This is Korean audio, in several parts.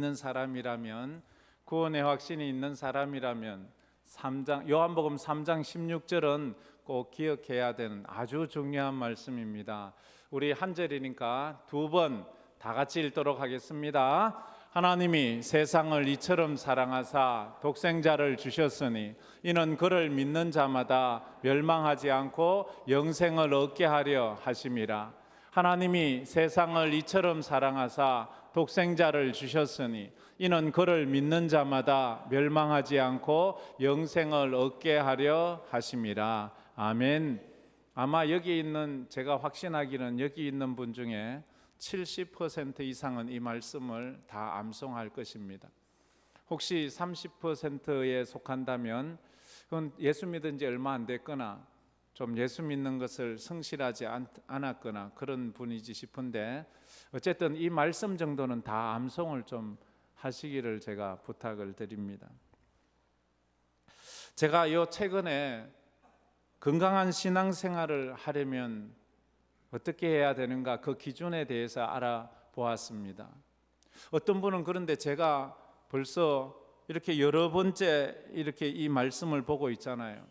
있는 사람이라면, 구원의 확신이 있는 사람이라면 요한복음 3장 16절은 꼭 기억해야 되는 아주 중요한 말씀입니다. 우리 한 절이니까 두 번 다 같이 읽도록 하겠습니다. 하나님이 세상을 이처럼 사랑하사 독생자를 주셨으니 이는 그를 믿는 자마다 멸망하지 않고 영생을 얻게 하려 하심이라. 하나님이 세상을 이처럼 사랑하사 독생자를 주셨으니 이는 그를 믿는 자마다 멸망하지 않고 영생을 얻게 하려 하심이라. 아멘. 아마 여기 있는, 제가 확신하기는 여기 있는 분 중에 70% 이상은 이 말씀을 다 암송할 것입니다. 혹시 30%에 속한다면 그건 예수 믿은 지 얼마 안 됐거나 좀 예수 믿는 것을 성실하지 않았거나 그런 분이지 싶은데, 어쨌든 이 말씀 정도는 다 암송을 좀 하시기를 제가 부탁을 드립니다. 제가 최근에 건강한 신앙생활을 하려면 어떻게 해야 되는가, 그 기준에 대해서 알아보았습니다. 어떤 분은 그런데 제가 벌써 이렇게 여러 번째 이렇게 이 말씀을 보고 있잖아요.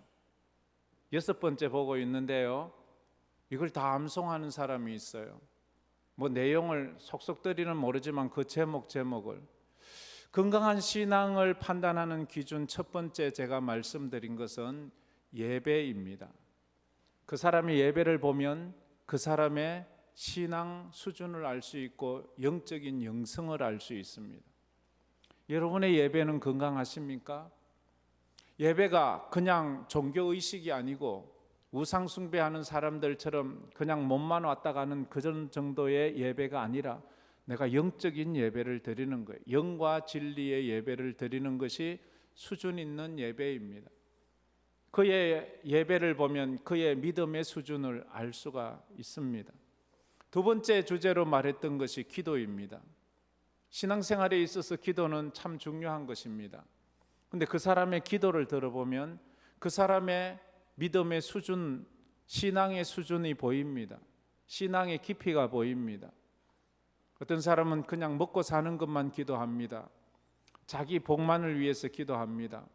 6번째 보고 있는데요, 이걸 다 암송하는 사람이 있어요. 뭐 내용을 속속들이는 모르지만 그 제목을. 건강한 신앙을 판단하는 기준 첫 번째 제가 말씀드린 것은 예배입니다. 그 사람의 예배를 보면 그 사람의 신앙 수준을 알 수 있고 영적인 영성을 알 수 있습니다. 여러분의 예배는 건강하십니까? 예배가 그냥 종교의식이 아니고 우상 숭배하는 사람들처럼 그냥 몸만 왔다 가는 그런 정도의 예배가 아니라 내가 영적인 예배를 드리는 거예요. 영과 진리의 예배를 드리는 것이 수준 있는 예배입니다. 그의 예배를 보면 그의 믿음의 수준을 알 수가 있습니다. 두 번째 주제로 말했던 것이 기도입니다. 신앙생활에 있어서 기도는 참 중요한 것입니다. 근데 그 사람의 기도를 들어보면 그 사람의 믿음의 수준, 신앙의 수준이 보입니다. 신앙의 깊이가 보입니다. 어떤 사람은 그냥 먹고 사는 것만 기도합니다. 자기 복만을 위해서 기도합니다.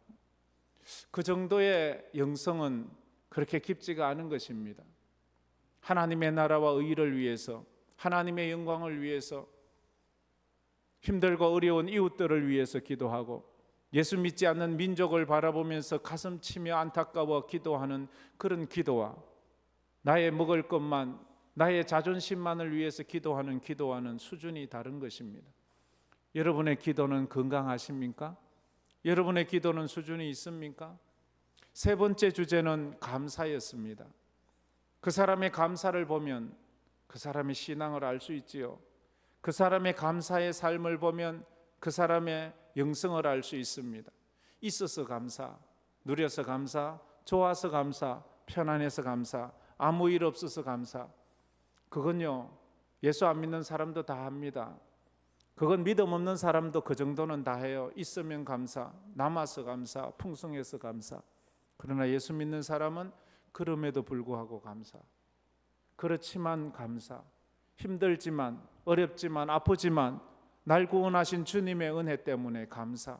그 정도의 영성은 그렇게 깊지가 않은 것입니다. 하나님의 나라와 의를 위해서, 하나님의 영광을 위해서, 힘들고 어려운 이웃들을 위해서 기도하고 예수 믿지 않는 민족을 바라보면서 가슴 치며 안타까워 기도하는 그런 기도와 나의 먹을 것만, 나의 자존심만을 위해서 기도하는 기도와는 수준이 다른 것입니다. 여러분의 기도는 건강하십니까? 여러분의 기도는 수준이 있습니까? 세 번째 주제는 감사였습니다. 그 사람의 감사를 보면 그 사람의 신앙을 알 수 있지요. 그 사람의 감사의 삶을 보면 그 사람의 영성을 알 수 있습니다. 있어서 감사, 누려서 감사, 좋아서 감사, 편안해서 감사, 아무 일 없어서 감사. 그건요, 예수 안 믿는 사람도 다 합니다. 그건 믿음 없는 사람도 그 정도는 다 해요. 있으면 감사, 남아서 감사, 풍성해서 감사. 그러나 예수 믿는 사람은 그럼에도 불구하고 감사. 그렇지만 감사. 힘들지만, 어렵지만, 아프지만 날 구원하신 주님의 은혜 때문에 감사.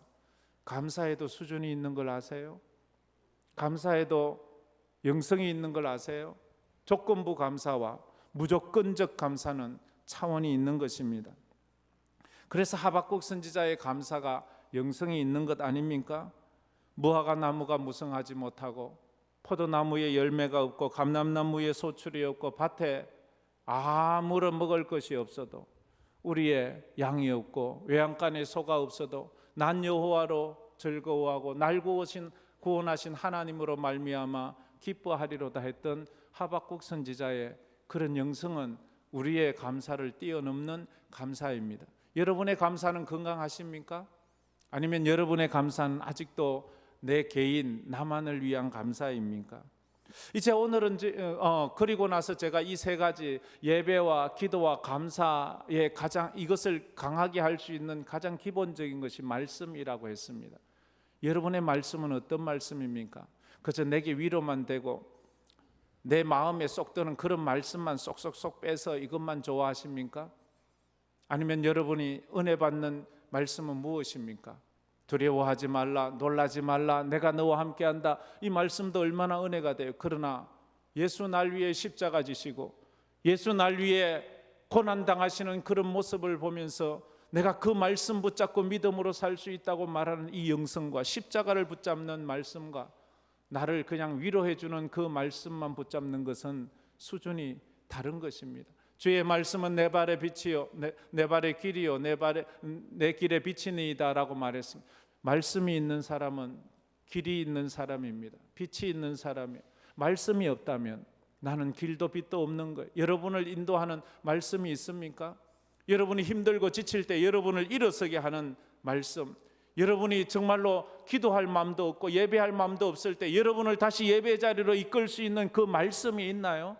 감사에도 수준이 있는 걸 아세요? 감사에도 영성이 있는 걸 아세요? 조건부 감사와 무조건적 감사는 차원이 있는 것입니다. 그래서 하박국 선지자의 감사가 영성이 있는 것 아닙니까? 무화과 나무가 무성하지 못하고 포도나무에 열매가 없고 감람나무에 소출이 없고 밭에 아무런 먹을 것이 없어도 우리의 양이 없고 외양간에 소가 없어도 난 여호와로 즐거워하고 날 구원하신 하나님으로 말미암아 기뻐하리로다 했던 하박국 선지자의 그런 영성은 우리의 감사를 뛰어넘는 감사입니다. 여러분의 감사는 건강하십니까? 아니면 여러분의 감사는 아직도 내 개인, 나만을 위한 감사입니까? 이제 오늘은 그리고 나서 제가 이 세 가지 예배와 기도와 감사의 이것을 강하게 할 수 있는 가장 기본적인 것이 말씀이라고 했습니다. 여러분의 말씀은 어떤 말씀입니까? 그저 내게 위로만 되고 내 마음에 쏙 드는 그런 말씀만 쏙쏙쏙 빼서 이것만 좋아하십니까? 아니면 여러분이 은혜 받는 말씀은 무엇입니까? 두려워하지 말라, 놀라지 말라, 내가 너와 함께한다. 이 말씀도 얼마나 은혜가 돼요. 그러나 예수 날 위해 십자가 지시고 예수 날 위해 고난당하시는 그런 모습을 보면서 내가 그 말씀 붙잡고 믿음으로 살 수 있다고 말하는 이 영성과 십자가를 붙잡는 말씀과 나를 그냥 위로해 주는 그 말씀만 붙잡는 것은 수준이 다른 것입니다. 주의 말씀은 내 발의 빛이요 내 발의 길이요 내 길의 빛이니이다라고 말했습니다. 말씀이 있는 사람은 길이 있는 사람입니다. 빛이 있는 사람이에요. 말씀이 없다면 나는 길도 빛도 없는 거예요. 여러분을 인도하는 말씀이 있습니까? 여러분이 힘들고 지칠 때 여러분을 일어서게 하는 말씀, 여러분이 정말로 기도할 마음도 없고 예배할 마음도 없을 때 여러분을 다시 예배 자리로 이끌 수 있는 그 말씀이 있나요?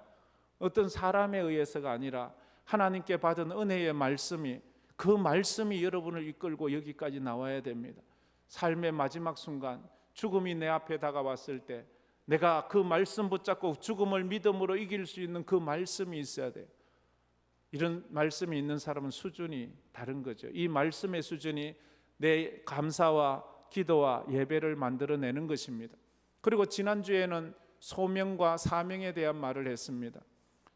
어떤 사람에 의해서가 아니라 하나님께 받은 은혜의 말씀이, 그 말씀이 여러분을 이끌고 여기까지 나와야 됩니다. 삶의 마지막 순간 죽음이 내 앞에 다가왔을 때 내가 그 말씀 붙잡고 죽음을 믿음으로 이길 수 있는 그 말씀이 있어야 돼요. 이런 말씀이 있는 사람은 수준이 다른 거죠. 이 말씀의 수준이 내 감사와 기도와 예배를 만들어내는 것입니다. 그리고 지난주에는 소명과 사명에 대한 말을 했습니다.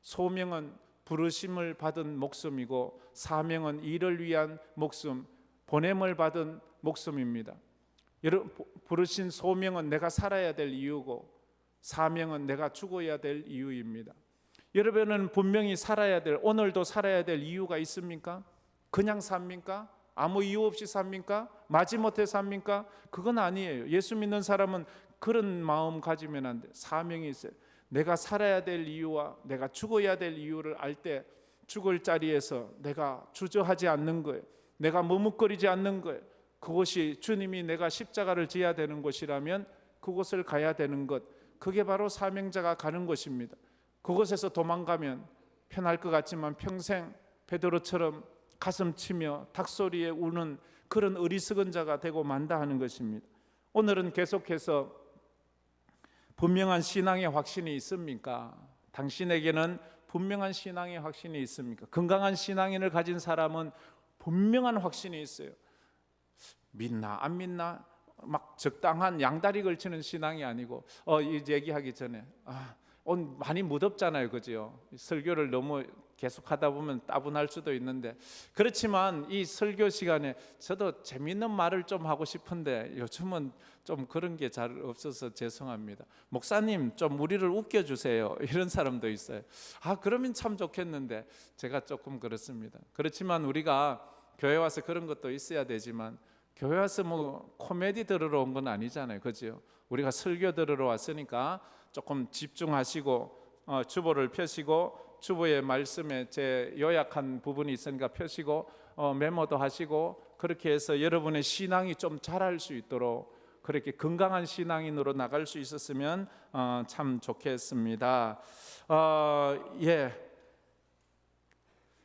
소명은 부르심을 받은 목숨이고 사명은 일을 위한 목숨, 보냄을 받은 목숨입니다. 부르신 소명은 내가 살아야 될 이유고 사명은 내가 죽어야 될 이유입니다. 여러분은 분명히 살아야 될, 오늘도 살아야 될 이유가 있습니까? 그냥 삽니까? 아무 이유 없이 삽니까? 마지못해 삽니까? 그건 아니에요. 예수 믿는 사람은 그런 마음 가지면 안 돼. 사명이 있어요. 내가 살아야 될 이유와 내가 죽어야 될 이유를 알 때 죽을 자리에서 내가 주저하지 않는 거예요. 내가 머뭇거리지 않는 거예요. 그것이 주님이 내가 십자가를 져야 되는 곳이라면 그곳을 가야 되는 것, 그게 바로 사명자가 가는 곳입니다. 그곳에서 도망가면 편할 것 같지만 평생 베드로처럼 가슴 치며 닭소리에 우는 그런 어리석은 자가 되고 만다 하는 것입니다. 오늘은 계속해서 분명한 신앙의 확신이 있습니까? 당신에게는 분명한 신앙의 확신이 있습니까? 건강한 신앙인을 가진 사람은 분명한 확신이 있어요. 믿나 안 믿나 막 적당한 양다리 걸치는 신앙이 아니고 이 얘기하기 전에 오늘 많이 무덥잖아요, 그죠? 설교를 너무 계속하다 보면 따분할 수도 있는데, 그렇지만 이 설교 시간에 저도 재밌는 말을 좀 하고 싶은데 요즘은 좀 그런 게 잘 없어서 죄송합니다. 목사님 좀 우리를 웃겨주세요, 이런 사람도 있어요. 그러면 참 좋겠는데 제가 조금 그렇습니다. 그렇지만 우리가 교회 와서 그런 것도 있어야 되지만 교회 와서 뭐 코미디 들으러 온 건 아니잖아요, 그죠? 우리가 설교 들으러 왔으니까 조금 집중하시고 주보를 펴시고 주보의 말씀에 제 요약한 부분이 있으니까 펴시고 메모도 하시고 그렇게 해서 여러분의 신앙이 좀 자랄 수 있도록 그렇게 건강한 신앙인으로 나갈 수 있었으면 참 좋겠습니다.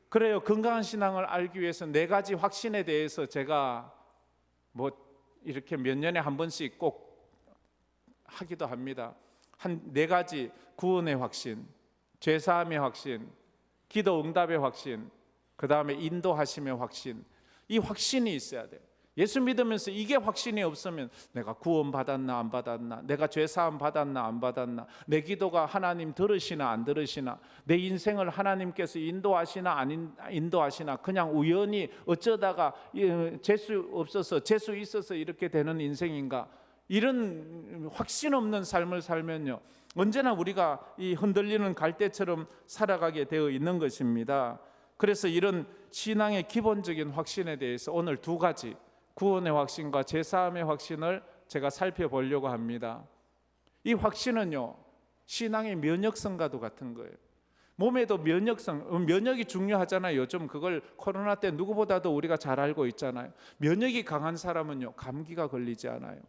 그래요. 건강한 신앙을 알기 위해서 네 가지 확신에 대해서 제가 뭐 이렇게 몇 년에 한 번씩 꼭 하기도 합니다. 한 네 가지: 구원의 확신, 죄사함의 확신, 기도 응답의 확신, 그 다음에 인도하심의 확신. 이 확신이 있어야 돼요. 예수 믿으면서 이게 확신이 없으면 내가 구원 받았나 안 받았나, 내가 죄사함 받았나 안 받았나, 내 기도가 하나님 들으시나 안 들으시나, 내 인생을 하나님께서 인도하시나 안 인도하시나, 그냥 우연히 어쩌다가 재수 없어서 재수 있어서 이렇게 되는 인생인가, 이런 확신 없는 삶을 살면요 언제나 우리가 이 흔들리는 갈대처럼 살아가게 되어 있는 것입니다. 그래서 이런 신앙의 기본적인 확신에 대해서 오늘 두 가지, 구원의 확신과 죄사함의 확신을 제가 살펴보려고 합니다. 이 확신은요 신앙의 면역성과도 같은 거예요. 몸에도 면역이 중요하잖아요. 요즘 그걸 코로나 때 누구보다도 우리가 잘 알고 있잖아요. 면역이 강한 사람은요 감기가 걸리지 않아요.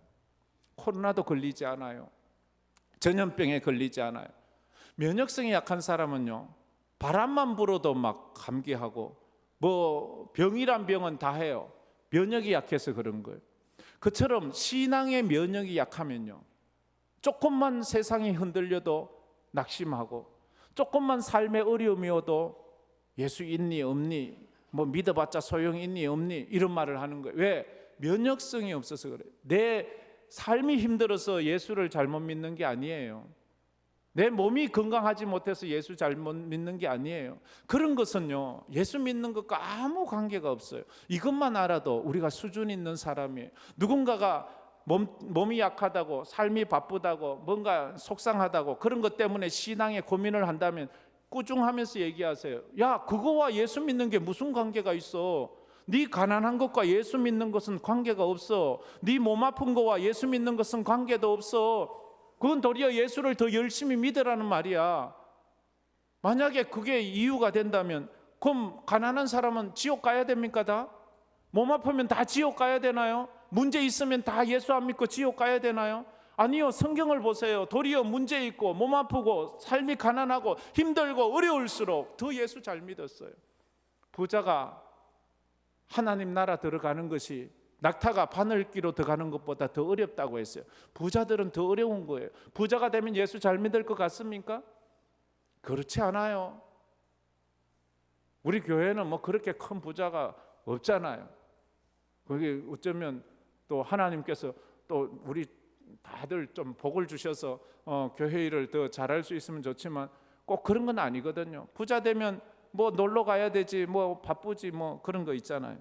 코로나도 걸리지 않아요. 전염병에 걸리지 않아요. 면역성이 약한 사람은요 바람만 불어도 막 감기하고 뭐 병이란 병은 다 해요. 면역이 약해서 그런 거예요. 그처럼 신앙의 면역이 약하면요 조금만 세상이 흔들려도 낙심하고, 조금만 삶의 어려움이 오도 예수 있니 없니, 뭐 믿어봤자 소용이 있니 없니 이런 말을 하는 거예요. 왜? 면역성이 없어서 그래요. 내 삶이 힘들어서 예수를 잘못 믿는 게 아니에요. 내 몸이 건강하지 못해서 예수 잘못 믿는 게 아니에요. 그런 것은요, 예수 믿는 것과 아무 관계가 없어요. 이것만 알아도 우리가 수준 있는 사람이에요. 누군가가 몸이 약하다고, 삶이 바쁘다고, 뭔가 속상하다고 그런 것 때문에 신앙에 고민을 한다면 꾸중하면서 얘기하세요. 야, 그거와 예수 믿는 게 무슨 관계가 있어? 네 가난한 것과 예수 믿는 것은 관계가 없어. 네 몸 아픈 거와 예수 믿는 것은 관계도 없어. 그건 도리어 예수를 더 열심히 믿으라는 말이야. 만약에 그게 이유가 된다면 그럼 가난한 사람은 지옥 가야 됩니까? 다? 몸 아프면 다 지옥 가야 되나요? 문제 있으면 다 예수 안 믿고 지옥 가야 되나요? 아니요. 성경을 보세요. 도리어 문제 있고 몸 아프고 삶이 가난하고 힘들고 어려울수록 더 예수 잘 믿었어요. 부자가 하나님 나라 들어가는 것이 낙타가 바늘기로 들어가는 것보다 더 어렵다고 했어요. 부자들은 더 어려운 거예요. 부자가 되면 예수 잘 믿을 것 같습니까? 그렇지 않아요. 우리 교회는 뭐 그렇게 큰 부자가 없잖아요. 거기 어쩌면 또 하나님께서 또 우리 다들 좀 복을 주셔서 교회 일을 더 잘할 수 있으면 좋지만 꼭 그런 건 아니거든요. 부자 되면 뭐 놀러 가야 되지, 뭐 바쁘지, 뭐 그런 거 있잖아요.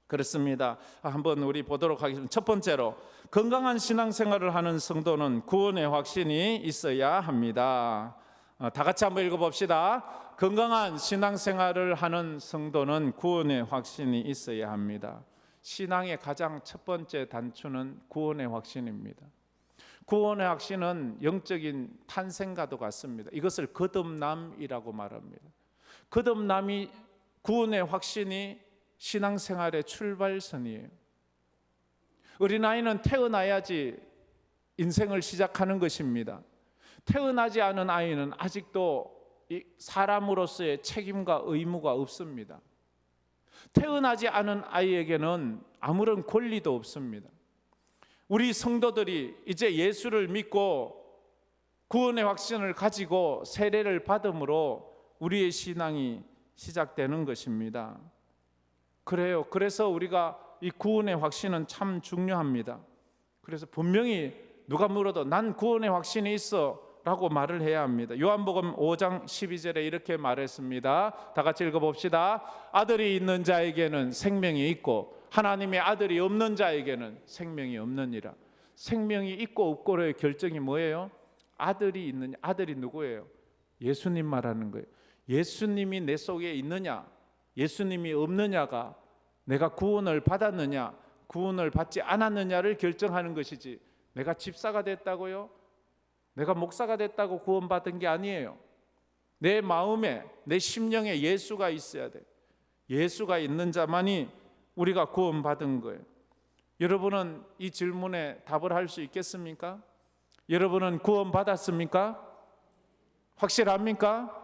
그렇습니다. 한번 우리 보도록 하겠습니다. 첫 번째로, 건강한 신앙생활을 하는 성도는 구원의 확신이 있어야 합니다. 다 같이 한번 읽어봅시다. 건강한 신앙생활을 하는 성도는 구원의 확신이 있어야 합니다. 신앙의 가장 첫 번째 단추는 구원의 확신입니다. 구원의 확신은 영적인 탄생과도 같습니다. 이것을 거듭남이라고 말합니다. 거듭남이, 구원의 확신이 신앙생활의 출발선이에요. 어린아이는 태어나야지 인생을 시작하는 것입니다. 태어나지 않은 아이는 아직도 사람으로서의 책임과 의무가 없습니다. 태어나지 않은 아이에게는 아무런 권리도 없습니다. 우리 성도들이 이제 예수를 믿고 구원의 확신을 가지고 세례를 받음으로 우리의 신앙이 시작되는 것입니다. 그래요. 그래서 우리가 이 구원의 확신은 참 중요합니다. 그래서 분명히 누가 물어도 난 구원의 확신이 있어 라고 말을 해야 합니다. 요한복음 5장 12절에 이렇게 말했습니다. 다 같이 읽어봅시다. 아들이 있는 자에게는 생명이 있고 하나님의 아들이 없는 자에게는 생명이 없느니라. 생명이 있고 없고의 결정이 뭐예요? 아들이 있느냐. 아들이 누구예요? 예수님 말하는 거예요. 예수님이 내 속에 있느냐, 예수님이 없느냐가 내가 구원을 받았느냐, 구원을 받지 않았느냐를 결정하는 것이지, 내가 집사가 됐다고요? 내가 목사가 됐다고 구원받은 게 아니에요. 내 마음에, 내 심령에 예수가 있어야 돼. 예수가 있는 자만이 우리가 구원받은 거예요. 여러분은 이 질문에 답을 할 수 있겠습니까? 여러분은 구원받았습니까? 확실합니까?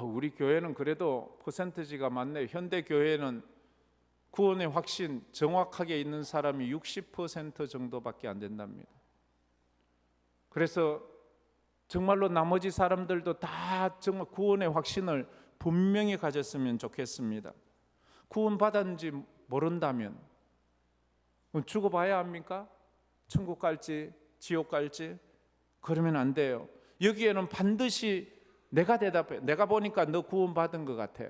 우리 교회는 그래도 퍼센티지가 많네요. 현대 교회는 구원의 확신 정확하게 있는 사람이 60% 정도밖에 안 된답니다. 그래서 정말로 나머지 사람들도 다 정말 구원의 확신을 분명히 가졌으면 좋겠습니다. 구원받았는지 모른다면 죽어봐야 합니까? 천국 갈지 지옥 갈지? 그러면 안 돼요. 여기에는 반드시 내가 대답해. 내가 보니까 너 구원받은 것 같아.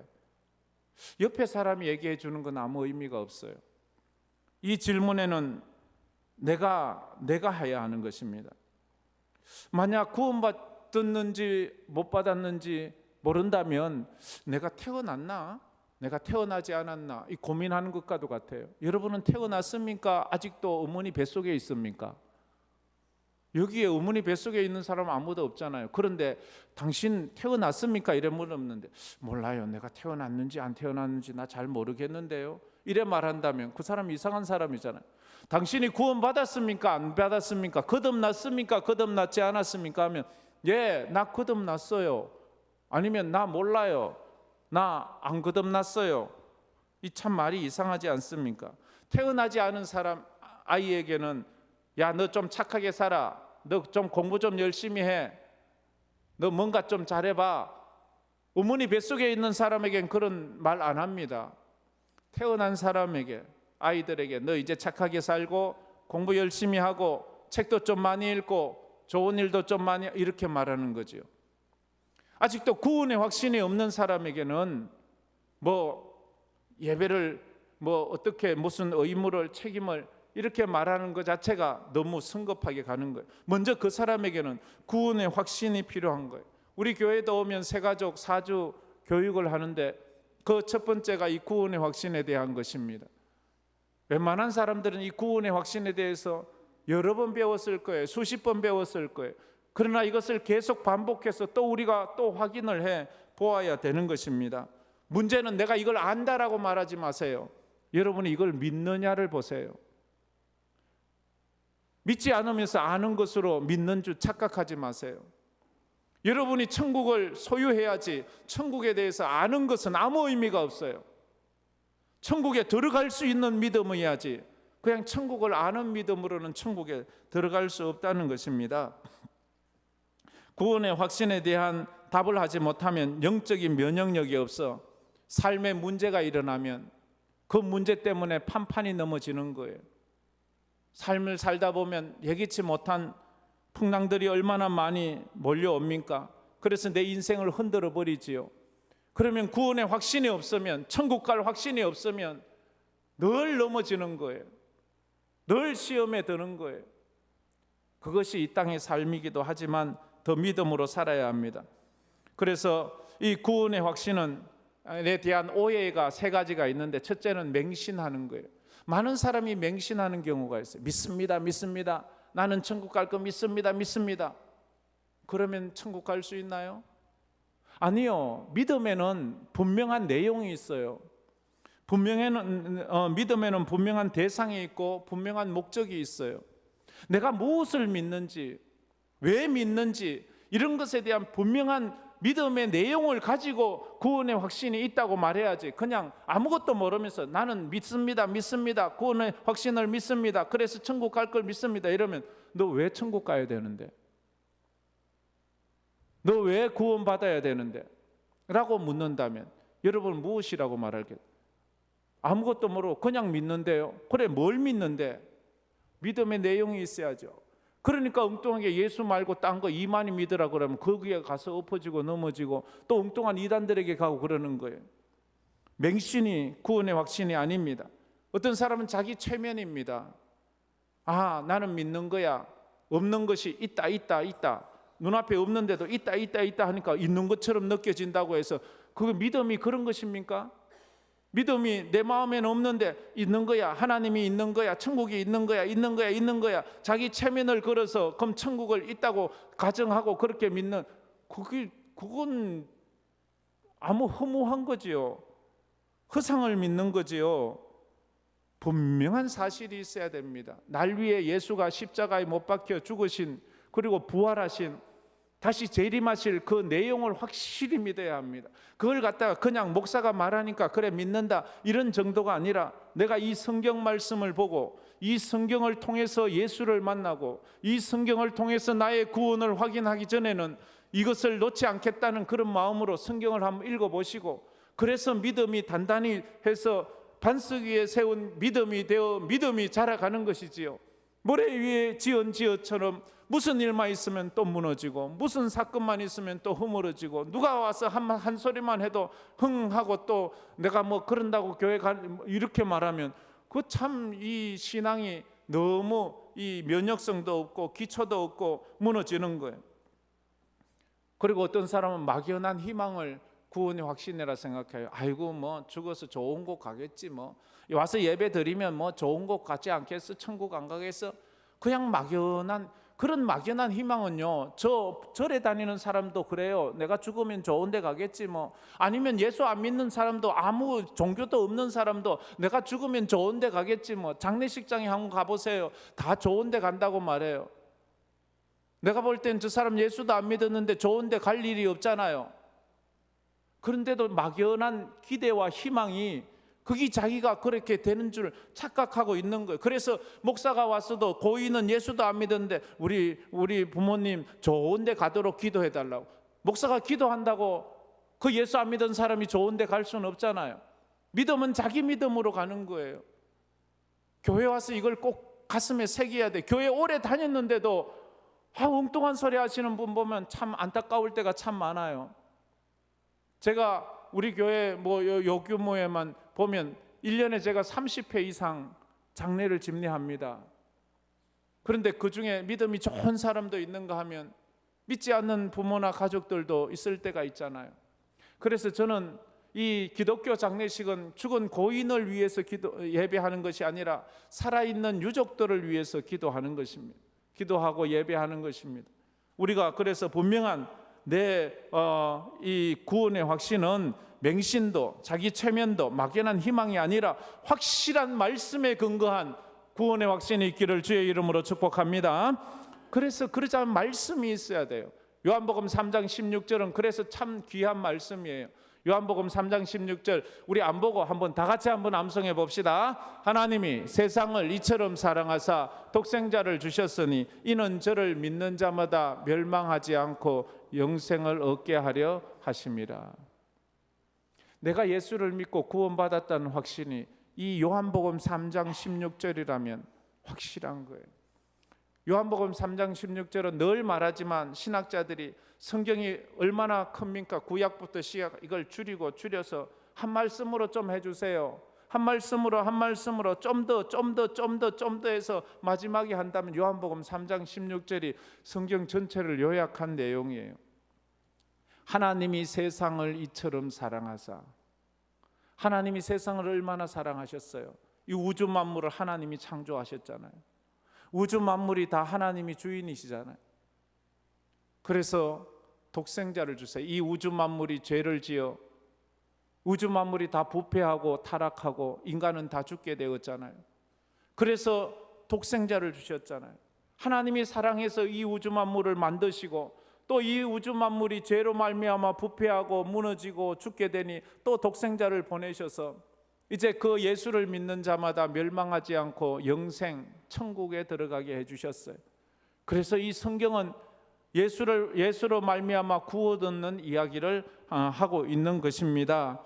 옆에 사람이 얘기해 주는 건 아무 의미가 없어요. 이 질문에는 내가 해야 하는 것입니다. 만약 구원받았는지 못 받았는지 모른다면 내가 태어났나? 내가 태어나지 않았나? 이 고민하는 것과도 같아요. 여러분은 태어났습니까? 아직도 어머니 뱃속에 있습니까? 여기에 어머니 뱃속에 있는 사람은 아무도 없잖아요. 그런데 당신 태어났습니까? 이래 물었는데 몰라요. 내가 태어났는지 안 태어났는지 나 잘 모르겠는데요. 이래 말한다면 그 사람 이상한 사람이잖아요. 당신이 구원받았습니까? 안 받았습니까? 거듭났습니까? 거듭났지 않았습니까? 하면 예, 나 거듭났어요. 아니면 나 몰라요. 나 안 거듭났어요. 이 참 말이 이상하지 않습니까? 태어나지 않은 사람 아이에게는 야, 너 좀 착하게 살아. 너 좀 공부 좀 열심히 해. 너 뭔가 좀 잘해봐. 어머니 뱃속에 있는 사람에겐 그런 말 안 합니다. 태어난 사람에게, 아이들에게 너 이제 착하게 살고 공부 열심히 하고 책도 좀 많이 읽고 좋은 일도 좀 많이, 이렇게 말하는 거죠. 아직도 구원의 확신이 없는 사람에게는 예배를 어떻게 무슨 의무를 책임을 이렇게 말하는 것 자체가 너무 성급하게 가는 거예요. 먼저 그 사람에게는 구원의 확신이 필요한 거예요. 우리 교회도 오면 새가족 사주 교육을 하는데 그 첫 번째가 이 구원의 확신에 대한 것입니다. 웬만한 사람들은 이 구원의 확신에 대해서 여러 번 배웠을 거예요. 수십 번 배웠을 거예요. 그러나 이것을 계속 반복해서 또 우리가 또 확인을 해 보아야 되는 것입니다. 문제는 내가 이걸 안다라고 말하지 마세요. 여러분이 이걸 믿느냐를 보세요. 믿지 않으면서 아는 것으로 믿는 줄 착각하지 마세요. 여러분이 천국을 소유해야지 천국에 대해서 아는 것은 아무 의미가 없어요. 천국에 들어갈 수 있는 믿음이야지 그냥 천국을 아는 믿음으로는 천국에 들어갈 수 없다는 것입니다. 구원의 확신에 대한 답을 하지 못하면 영적인 면역력이 없어 삶에 문제가 일어나면 그 문제 때문에 판판이 넘어지는 거예요. 삶을 살다 보면 예기치 못한 풍랑들이 얼마나 많이 몰려옵니까? 그래서 내 인생을 흔들어 버리지요. 그러면 구원의 확신이 없으면, 천국 갈 확신이 없으면 늘 넘어지는 거예요. 늘 시험에 드는 거예요. 그것이 이 땅의 삶이기도 하지만 더 믿음으로 살아야 합니다. 그래서 이 구원의 확신에 대한 오해가 세 가지가 있는데, 첫째는 맹신하는 거예요. 많은 사람이 맹신하는 경우가 있어요. 믿습니다. 나는 천국 갈 거 믿습니다. 그러면 천국 갈 수 있나요? 아니요. 믿음에는 분명한 내용이 있어요. 믿음에는 분명한 대상이 있고 분명한 목적이 있어요. 내가 무엇을 믿는지, 왜 믿는지, 이런 것에 대한 분명한 믿음의 내용을 가지고 구원의 확신이 있다고 말해야지, 그냥 아무것도 모르면서 나는 믿습니다. 구원의 확신을 믿습니다. 그래서 천국 갈 걸 믿습니다. 이러면 너 왜 천국 가야 되는데? 너 왜 구원 받아야 되는데? 라고 묻는다면 여러분 무엇이라고 말할게요? 아무것도 모르고 그냥 믿는데요. 그래, 뭘 믿는데? 믿음의 내용이 있어야죠. 그러니까 엉뚱하게 예수 말고 딴 거 이만희 믿으라 그러면 거기에 가서 엎어지고 넘어지고 또 엉뚱한 이단들에게 가고 그러는 거예요. 맹신이 구원의 확신이 아닙니다. 어떤 사람은 자기 최면입니다. 나는 믿는 거야. 없는 것이 있다. 눈앞에 없는데도 있다 하니까 있는 것처럼 느껴진다고 해서 그 믿음이 그런 것입니까? 믿음이 내 마음에는 없는데 있는 거야. 하나님이 있는 거야. 천국이 있는 거야. 자기 체면을 걸어서 그럼 천국을 있다고 가정하고 그렇게 믿는, 그건 아무 허무한 거지요. 허상을 믿는 거지요. 분명한 사실이 있어야 됩니다. 날 위해 예수가 십자가에 못 박혀 죽으신, 그리고 부활하신, 다시 재림하실 그 내용을 확실히 믿어야 합니다. 그걸 갖다가 그냥 목사가 말하니까 그래 믿는다, 이런 정도가 아니라 내가 이 성경 말씀을 보고 이 성경을 통해서 예수를 만나고 이 성경을 통해서 나의 구원을 확인하기 전에는 이것을 놓지 않겠다는 그런 마음으로 성경을 한번 읽어보시고, 그래서 믿음이 단단히 해서 반석 위에 세운 믿음이 되어 믿음이 자라가는 것이지요. 모래 위에 지은 지어처럼 무슨 일만 있으면 또 무너지고 무슨 사건만 있으면 또 허물어지고, 누가 와서 한 소리만 해도 흥하고 또 내가 그런다고 교회 이렇게 말하면 그 참 이 신앙이 너무 이 면역성도 없고 기초도 없고 무너지는 거예요. 그리고 어떤 사람은 막연한 희망을 구원의 확신이라 생각해요. 아이고 죽어서 좋은 곳 가겠지, 와서 예배 드리면 좋은 곳 가지 않겠어? 천국 안 가겠어? 그냥 그런 막연한 희망은요, 절에 다니는 사람도 그래요. 내가 죽으면 좋은 데 가겠지 아니면 예수 안 믿는 사람도, 아무 종교도 없는 사람도 내가 죽으면 좋은 데 가겠지 장례식장에 한번 가보세요. 다 좋은 데 간다고 말해요. 내가 볼 땐 저 사람 예수도 안 믿었는데 좋은 데 갈 일이 없잖아요. 그런데도 막연한 기대와 희망이, 그게 자기가 그렇게 되는 줄 착각하고 있는 거예요. 그래서 목사가 왔어도 고인은 예수도 안 믿었는데 우리 부모님 좋은 데 가도록 기도해 달라고. 목사가 기도한다고 그 예수 안 믿은 사람이 좋은 데 갈 수는 없잖아요. 믿음은 자기 믿음으로 가는 거예요. 교회 와서 이걸 꼭 가슴에 새겨야 돼. 교회 오래 다녔는데도 엉뚱한 소리 하시는 분 보면 참 안타까울 때가 참 많아요. 제가 우리 교회 요 규모에만 보면 1년에 제가 30회 이상 장례를 집례합니다. 그런데 그 중에 믿음이 좋은 사람도 있는가 하면 믿지 않는 부모나 가족들도 있을 때가 있잖아요. 그래서 저는 이 기독교 장례식은 죽은 고인을 위해서 예배하는 것이 아니라 살아있는 유족들을 위해서 기도하는 것입니다. 기도하고 예배하는 것입니다. 우리가 그래서 분명한 이 구원의 확신은 맹신도 자기 체면도 막연한 희망이 아니라 확실한 말씀에 근거한 구원의 확신이 있기를 주의 이름으로 축복합니다. 그래서 그러자면 말씀이 있어야 돼요. 요한복음 3장 16절은 그래서 참 귀한 말씀이에요. 요한복음 3장 16절 우리 안 보고 한번 다 같이 한번 암송해 봅시다. 하나님이 세상을 이처럼 사랑하사 독생자를 주셨으니 이는 저를 믿는 자마다 멸망하지 않고 영생을 얻게 하려 하심이라. 내가 예수를 믿고 구원받았다는 확신이 이 요한복음 3장 16절이라면 확실한 거예요. 요한복음 3장 16절은 늘 말하지만 신학자들이 성경이 얼마나 큽니까? 구약부터 시작 이걸 줄여서 한 말씀으로 좀 해주세요. 한 말씀으로 좀 더 해서 마지막에 한다면 요한복음 3장 16절이 성경 전체를 요약한 내용이에요. 하나님이 세상을 이처럼 사랑하사. 하나님이 세상을 얼마나 사랑하셨어요? 이 우주 만물을 하나님이 창조하셨잖아요. 우주 만물이 다 하나님이 주인이시잖아요. 그래서 독생자를 주세요. 이 우주 만물이 죄를 지어 우주 만물이 다 부패하고 타락하고 인간은 다 죽게 되었잖아요. 그래서 독생자를 주셨잖아요. 하나님이 사랑해서 이 우주 만물을 만드시고 또 이 우주 만물이 죄로 말미암아 부패하고 무너지고 죽게 되니 또 독생자를 보내셔서 이제 그 예수를 믿는 자마다 멸망하지 않고 영생 천국에 들어가게 해주셨어요. 그래서 이 성경은 예수로 말미암아 구원 얻는 이야기를 하고 있는 것입니다.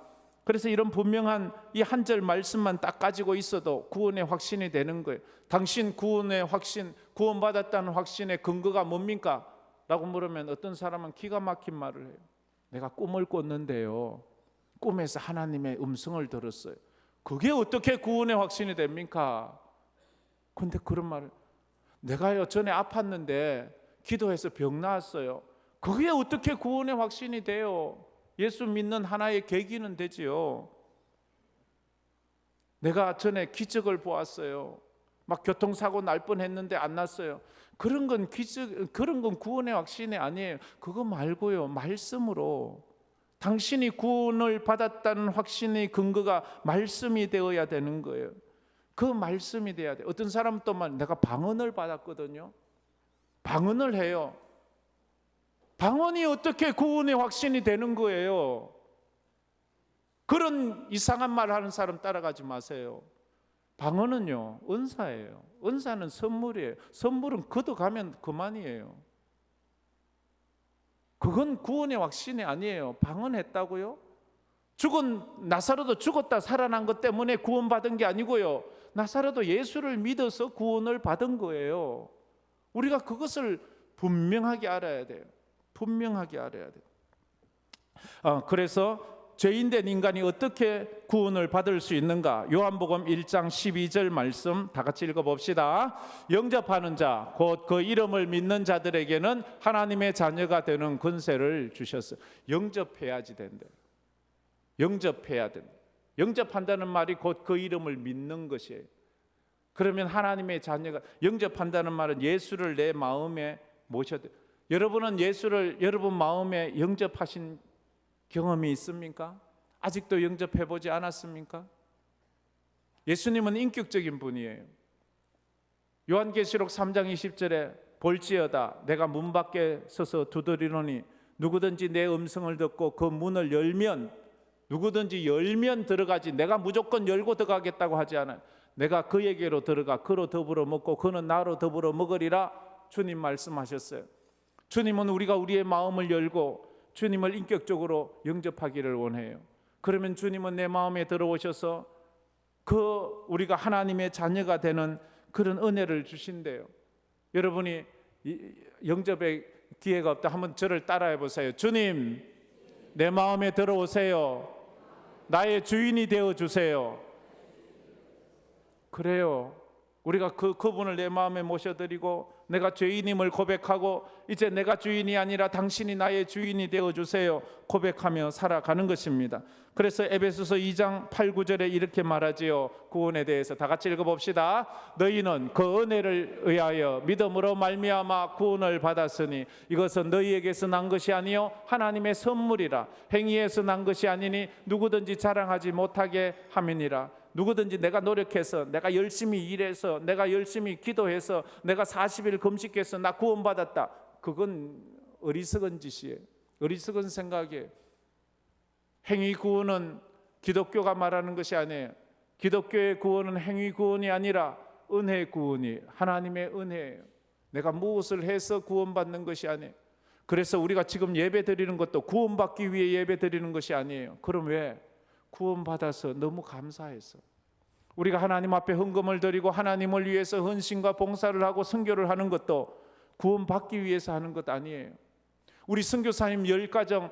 그래서 이런 분명한 이 한 절 말씀만 딱 가지고 있어도 구원의 확신이 되는 거예요. 당신 구원의 확신, 구원받았다는 확신의 근거가 뭡니까? 라고 물으면 어떤 사람은 기가 막힌 말을 해요. 내가 꿈을 꿨는데요, 꿈에서 하나님의 음성을 들었어요. 그게 어떻게 구원의 확신이 됩니까? 근데 그런 말을, 내가요 전에 아팠는데 기도해서 병 나았어요. 그게 어떻게 구원의 확신이 돼요? 예수 믿는 하나의 계기는 되지요. 내가 전에 기적을 보았어요. 막 교통사고 날 뻔했는데 안 났어요. 그런 건 구원의 확신이 아니에요. 그거 말고요, 말씀으로 당신이 구원을 받았다는 확신의 근거가 말씀이 되어야 되는 거예요. 그 말씀이 돼야 돼요. 어떤 사람은 또 내가 방언을 받았거든요. 방언을 해요. 방언이 어떻게 구원의 확신이 되는 거예요? 그런 이상한 말 하는 사람 따라가지 마세요. 방언은요 은사예요. 은사는 선물이에요. 선물은 걷어가면 그만이에요. 그건 구원의 확신이 아니에요. 방언했다고요? 죽은 나사로도 죽었다 살아난 것 때문에 구원받은 게 아니고요, 나사로도 예수를 믿어서 구원을 받은 거예요. 우리가 그것을 분명하게 알아야 돼요. 분명하게 알아야 돼요. 그래서 죄인된 인간이 어떻게 구원을 받을 수 있는가? 요한복음 1장 12절 말씀 다 같이 읽어봅시다. 영접하는 자, 곧 그 이름을 믿는 자들에게는 하나님의 자녀가 되는 권세를 주셨어요. 영접해야지 된대. 영접해야 된다. 영접한다는 말이 곧 그 이름을 믿는 것이에요. 그러면 하나님의 자녀가, 영접한다는 말은 예수를 내 마음에 모셔야 돼요. 여러분은 예수를 여러분 마음에 영접하신 경험이 있습니까? 아직도 영접해보지 않았습니까? 예수님은 인격적인 분이에요. 요한계시록 3장 20절에 볼지어다 내가 문 밖에 서서 두드리노니 누구든지 내 음성을 듣고 그 문을 열면, 누구든지 열면 들어가지, 내가 무조건 열고 들어가겠다고 하지 않아요. 내가 그에게로 들어가 그로 더불어 먹고 그는 나로 더불어 먹으리라 주님 말씀하셨어요. 주님은 우리가 우리의 마음을 열고 주님을 인격적으로 영접하기를 원해요. 그러면 주님은 내 마음에 들어오셔서 우리가 하나님의 자녀가 되는 그런 은혜를 주신대요. 여러분이 영접의 기회가 없다 하면 저를 따라해 보세요. 주님, 내 마음에 들어오세요. 나의 주인이 되어 주세요. 그래요. 우리가 그분을 내 마음에 모셔드리고 내가 죄인임을 고백하고 이제 내가 주인이 아니라 당신이 나의 주인이 되어 주세요 고백하며 살아가는 것입니다. 그래서 에베소서 2장 8, 9절에 이렇게 말하지요. 구원에 대해서 다 같이 읽어봅시다. 너희는 그 은혜를 의하여 믿음으로 말미암아 구원을 받았으니 이것은 너희에게서 난 것이 아니요 하나님의 선물이라. 행위에서 난 것이 아니니 누구든지 자랑하지 못하게 함이니라. 누구든지 내가 노력해서, 내가 열심히 일해서, 내가 열심히 기도해서, 내가 40일 금식해서 나 구원받았다, 그건 어리석은 짓이에요. 어리석은 생각이에요. 행위 구원은 기독교가 말하는 것이 아니에요. 기독교의 구원은 행위 구원이 아니라 은혜 구원이, 하나님의 은혜예요. 내가 무엇을 해서 구원받는 것이 아니에요. 그래서 우리가 지금 예배 드리는 것도 구원받기 위해 예배 드리는 것이 아니에요. 그럼 왜? 구원받아서 너무 감사해서. 우리가 하나님 앞에 헌금을 드리고 하나님을 위해서 헌신과 봉사를 하고 선교를 하는 것도 구원받기 위해서 하는 것 아니에요. 우리 선교사님 10가정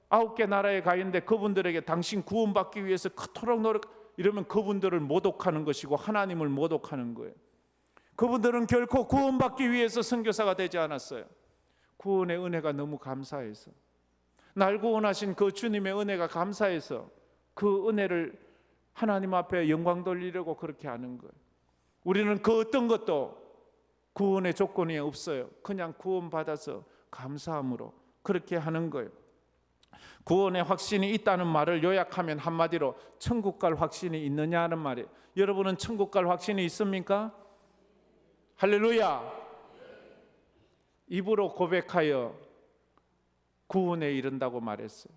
9개 나라에 가 있는데 그분들에게 당신 구원받기 위해서 그토록 이러면 그분들을 모독하는 것이고 하나님을 모독하는 거예요. 그분들은 결코 구원받기 위해서 선교사가 되지 않았어요. 구원의 은혜가 너무 감사해서, 날 구원하신 그 주님의 은혜가 감사해서 그 은혜를 하나님 앞에 영광 돌리려고 그렇게 하는 거예요. 우리는 그 어떤 것도 구원의 조건이 없어요. 그냥 구원받아서 감사함으로 그렇게 하는 거예요. 구원의 확신이 있다는 말을 요약하면 한마디로 천국 갈 확신이 있느냐 하는 말이에요. 여러분은 천국 갈 확신이 있습니까? 할렐루야. 입으로 고백하여 구원에 이른다고 말했어요.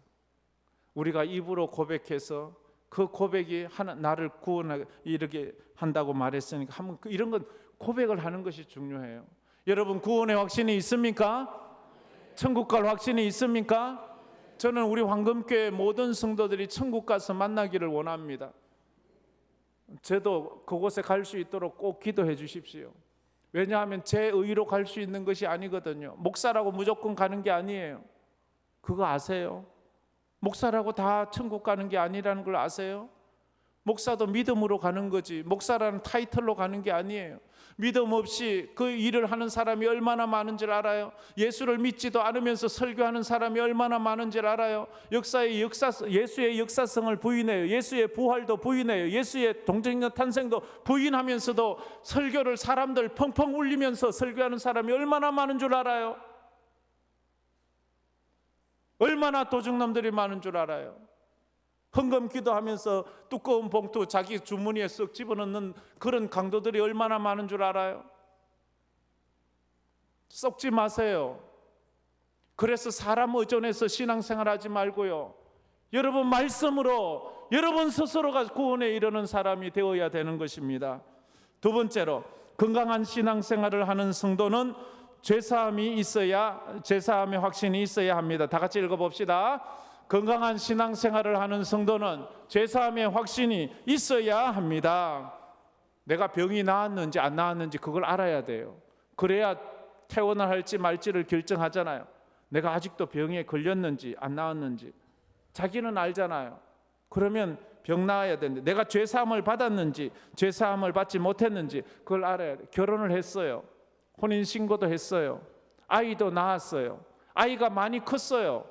우리가 입으로 고백해서 그 고백이 나를 구원하게 이르게 한다고 말했으니까 한번 이런 건 고백을 하는 것이 중요해요. 여러분 구원의 확신이 있습니까? 천국 갈 확신이 있습니까? 저는 우리 황금교회 모든 성도들이 천국 가서 만나기를 원합니다. 저도 그곳에 갈 수 있도록 꼭 기도해 주십시오. 왜냐하면 제 의로 갈 수 있는 것이 아니거든요. 목사라고 무조건 가는 게 아니에요. 그거 아세요? 목사라고 다 천국 가는 게 아니라는 걸 아세요? 목사도 믿음으로 가는 거지 목사라는 타이틀로 가는 게 아니에요. 믿음 없이 그 일을 하는 사람이 얼마나 많은 줄 알아요? 예수를 믿지도 않으면서 설교하는 사람이 얼마나 많은 줄 알아요? 예수의 역사성을 부인해요. 예수의 부활도 부인해요. 예수의 동정녀 탄생도 부인하면서도 설교를 사람들 펑펑 울리면서 설교하는 사람이 얼마나 많은 줄 알아요? 얼마나 도둑놈들이 많은 줄 알아요? 헌금 기도하면서 두꺼운 봉투 자기 주머니에 쓱 집어넣는 그런 강도들이 얼마나 많은 줄 알아요? 썩지 마세요. 그래서 사람 의존해서 신앙생활 하지 말고요, 여러분 말씀으로 여러분 스스로가 구원에 이르는 사람이 되어야 되는 것입니다. 두 번째로, 건강한 신앙생활을 하는 성도는 죄사함이 있어야, 죄사함의 확신이 있어야 합니다. 다 같이 읽어봅시다. 건강한 신앙생활을 하는 성도는 죄사함의 확신이 있어야 합니다. 내가 병이 나았는지 안 나았는지 그걸 알아야 돼요. 그래야 퇴원을 할지 말지를 결정하잖아요. 내가 아직도 병에 걸렸는지 안 나았는지 자기는 알잖아요. 그러면 병 나아야 되는데 내가 죄사함을 받았는지 죄사함을 받지 못했는지 그걸 알아야 돼요. 결혼을 했어요. 혼인신고도 했어요. 아이도 낳았어요. 아이가 많이 컸어요.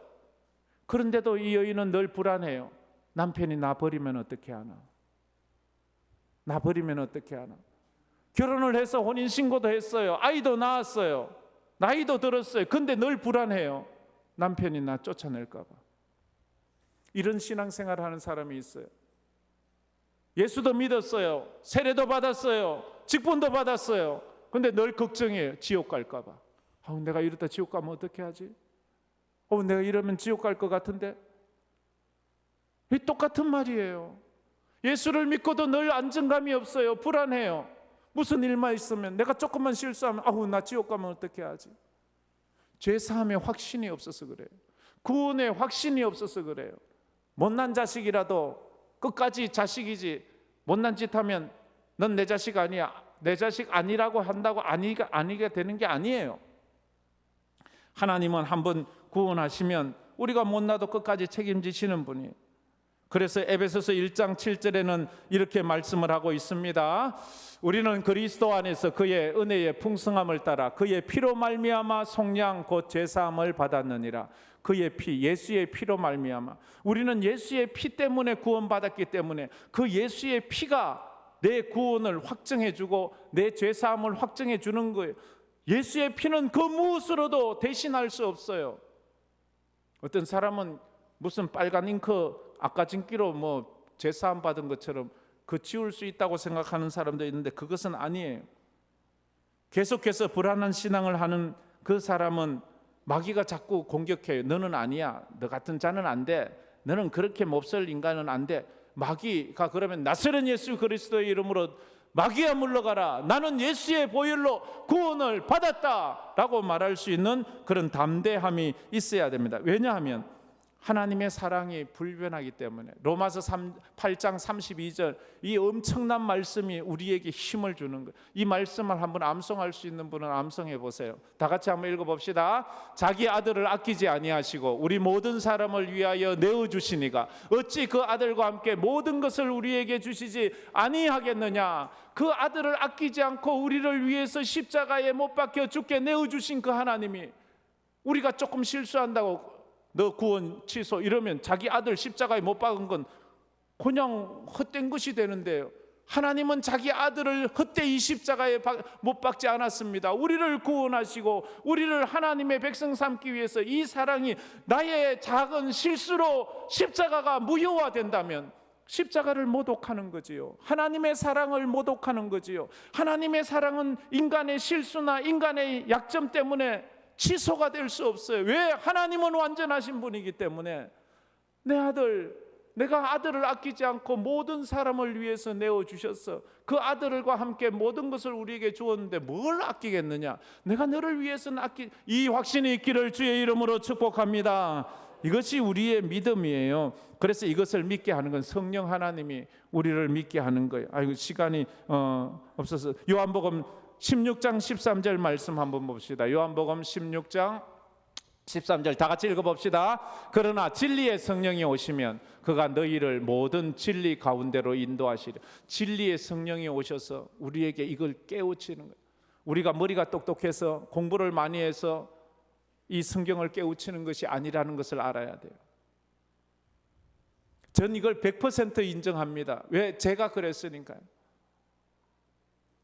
그런데도 이 여인은 늘 불안해요. 남편이 나 버리면 어떻게 하나? 나 버리면 어떻게 하나? 결혼을 해서 혼인신고도 했어요. 아이도 낳았어요. 나이도 들었어요. 근데 늘 불안해요. 남편이 나 쫓아낼까 봐. 이런 신앙생활을 하는 사람이 있어요. 예수도 믿었어요. 세례도 받았어요. 직분도 받았어요. 근데 늘 걱정해요. 지옥 갈까 봐. 내가 이러다 지옥 가면 어떻게 하지? 내가 이러면 지옥 갈 것 같은데? 이 똑같은 말이에요. 예수를 믿고도 늘 안정감이 없어요. 불안해요. 무슨 일만 있으면 내가 조금만 실수하면 나 지옥 가면 어떻게 하지? 죄사함의 확신이 없어서 그래요. 구원의 확신이 없어서 그래요. 못난 자식이라도 끝까지 자식이지, 못난 짓 하면 넌 내 자식 아니야, 내 자식 아니라고 한다고 아니게 되는 게 아니에요. 하나님은 한번 구원하시면 우리가 못나도 끝까지 책임지시는 분이에요. 그래서 에베소서 1장 7절에는 이렇게 말씀을 하고 있습니다. 우리는 그리스도 안에서 그의 은혜의 풍성함을 따라 그의 피로 말미암아 속량 곧 제사함을 받았느니라. 그의 피, 예수의 피로 말미암아, 우리는 예수의 피 때문에 구원받았기 때문에 그 예수의 피가 내 구원을 확증해주고 내 죄사함을 확증해주는 거예요. 예수의 피는 그 무엇으로도 대신할 수 없어요. 어떤 사람은 무슨 빨간 잉크 아까진기로 뭐 제사함 받은 것처럼 그 지울 수 있다고 생각하는 사람도 있는데 그것은 아니에요. 계속해서 불안한 신앙을 하는 그 사람은 마귀가 자꾸 공격해요. 너는 아니야, 너 같은 자는 안 돼, 너는 그렇게 몹쓸 인간은 안 돼. 마귀가 그러면 나서는 예수 그리스도의 이름으로 마귀야 물러가라, 나는 예수의 보혈로 구원을 받았다 라고 말할 수 있는 그런 담대함이 있어야 됩니다. 왜냐하면 하나님의 사랑이 불변하기 때문에. 로마서 8장 32절, 이 엄청난 말씀이 우리에게 힘을 주는 거예요. 이 말씀을 한번 암송할 수 있는 분은 암송해 보세요. 다 같이 한번 읽어봅시다. 자기 아들을 아끼지 아니하시고 우리 모든 사람을 위하여 내어주시니가 어찌 그 아들과 함께 모든 것을 우리에게 주시지 아니하겠느냐. 그 아들을 아끼지 않고 우리를 위해서 십자가에 못 박혀 죽게 내어주신 그 하나님이, 우리가 조금 실수한다고 너 구원 취소 이러면 자기 아들 십자가에 못 박은 건 그냥 헛된 것이 되는데요. 하나님은 자기 아들을 헛되이 십자가에 못 박지 않았습니다. 우리를 구원하시고 우리를 하나님의 백성 삼기 위해서 이 사랑이 나의 작은 실수로 십자가가 무효화된다면 십자가를 모독하는 거지요. 하나님의 사랑을 모독하는 거지요. 하나님의 사랑은 인간의 실수나 인간의 약점 때문에 취소가 될 수 없어요. 왜? 하나님은 완전하신 분이기 때문에. 내가 아들을 아끼지 않고 모든 사람을 위해서 내어주셨어. 그 아들과 함께 모든 것을 우리에게 주었는데 뭘 아끼겠느냐. 내가 너를 위해서는 이 확신이 있기를 주의 이름으로 축복합니다. 이것이 우리의 믿음이에요. 그래서 이것을 믿게 하는 건 성령 하나님이 우리를 믿게 하는 거예요. 아이고 시간이 없어서 요한복음 16장 13절 말씀 한번 봅시다. 요한복음 16장 13절 다 같이 읽어봅시다. 그러나 진리의 성령이 오시면 그가 너희를 모든 진리 가운데로 인도하시리라. 진리의 성령이 오셔서 우리에게 이걸 깨우치는 거예요. 우리가 머리가 똑똑해서 공부를 많이 해서 이 성경을 깨우치는 것이 아니라는 것을 알아야 돼요. 전 이걸 100% 인정합니다. 왜? 제가 그랬으니까요.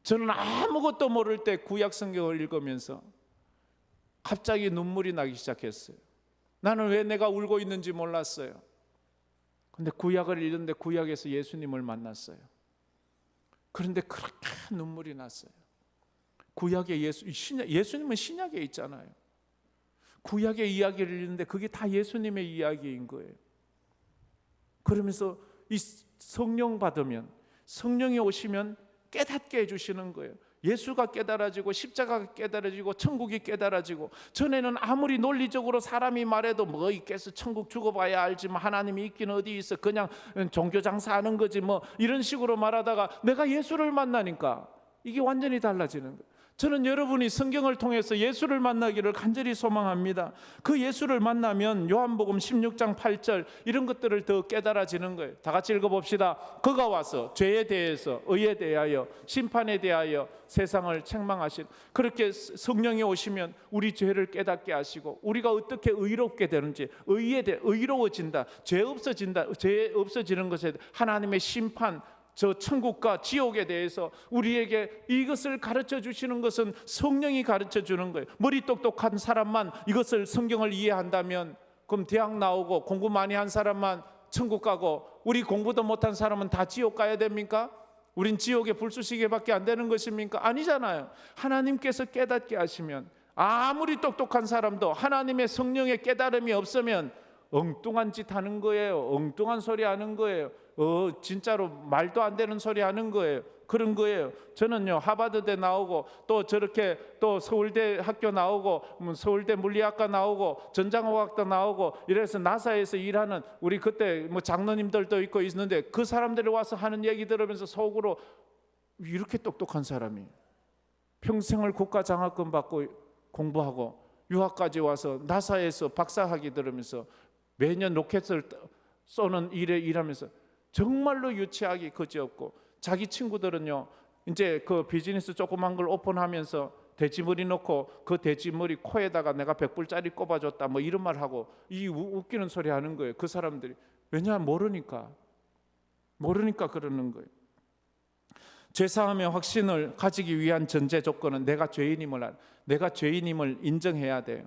저는 아무것도 모를 때 구약 성경을 읽으면서 갑자기 눈물이 나기 시작했어요. 나는 왜 내가 울고 있는지 몰랐어요. 근데 구약을 읽는데 구약에서 예수님을 만났어요. 그런데 그렇게 눈물이 났어요. 구약의 예수님은 신약에 있잖아요. 구약의 이야기를 읽는데 그게 다 예수님의 이야기인 거예요. 그러면서 이 성령 받으면, 성령이 오시면 깨닫게 해주시는 거예요. 예수가 깨달아지고 십자가가 깨달아지고 천국이 깨달아지고, 전에는 아무리 논리적으로 사람이 말해도 뭐 있겠어, 천국 죽어봐야 알지만 하나님이 있긴 어디 있어, 그냥 종교 장사하는 거지 뭐 이런 식으로 말하다가 내가 예수를 만나니까 이게 완전히 달라지는 거예요. 저는 여러분이 성경을 통해서 예수를 만나기를 간절히 소망합니다. 그 예수를 만나면 요한복음 16장 8절 이런 것들을 더 깨달아지는 거예요. 다 같이 읽어봅시다. 그가 와서 죄에 대해서, 의에 대하여, 심판에 대하여 세상을 책망하신, 그렇게 성령이 오시면 우리 죄를 깨닫게 하시고 우리가 어떻게 의롭게 되는지, 의로워진다, 죄 없어진다, 죄 없어지는 것에 하나님의 심판, 저 천국과 지옥에 대해서 우리에게 이것을 가르쳐 주시는 것은 성령이 가르쳐 주는 거예요. 머리 똑똑한 사람만 이것을 성경을 이해한다면 그럼 대학 나오고 공부 많이 한 사람만 천국 가고 우리 공부도 못한 사람은 다 지옥 가야 됩니까? 우린 지옥에 불수시개밖에 안 되는 것입니까? 아니잖아요. 하나님께서 깨닫게 하시면, 아무리 똑똑한 사람도 하나님의 성령의 깨달음이 없으면 엉뚱한 짓 하는 거예요. 엉뚱한 소리 하는 거예요. 진짜로 말도 안 되는 소리 하는 거예요. 그런 거예요. 저는요, 하버드대 나오고 또 저렇게 또 서울대 학교 나오고 서울대 물리학과 나오고 전자공학도 나오고 이래서 나사에서 일하는 우리 그때 장로님들도 있고 있는데 그 사람들이 와서 하는 얘기 들으면서 속으로 이렇게 똑똑한 사람이 평생을 국가장학금 받고 공부하고 유학까지 와서 나사에서 박사학위 들으면서 매년 로켓을 쏘는 일에 일하면서 정말로 유치하기 그지없고, 자기 친구들은요 이제 그 비즈니스 조그만 걸 오픈하면서 돼지머리 넣고 그 돼지머리 코에다가 내가 100불짜리 꼽아줬다 이런 말 하고 이 웃기는 소리 하는 거예요. 그 사람들이. 왜냐하면 모르니까 그러는 거예요. 죄사함의 확신을 가지기 위한 전제 조건은 내가 죄인임을 인정해야 돼요.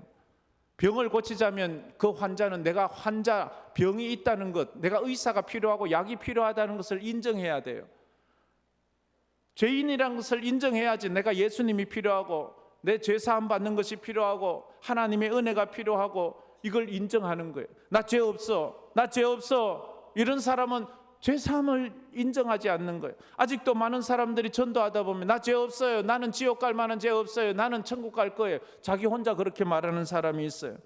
병을 고치자면 그 환자는 내가 병이 있다는 것, 내가 의사가 필요하고 약이 필요하다는 것을 인정해야 돼요. 죄인이라는 것을 인정해야지 내가 예수님이 필요하고 내 죄사함 받는 것이 필요하고 하나님의 은혜가 필요하고 이걸 인정하는 거예요. 나 죄 없어. 이런 사람은 죄사함을 인정하지 않는 거예요. 아직도 많은 사람들이 전도하다 보면 나 죄 없어요. 나는 지옥 갈 만한 죄 없어요. 나는 천국 갈 거예요. 자기 혼자 그렇게 말하는 사람이 있어요.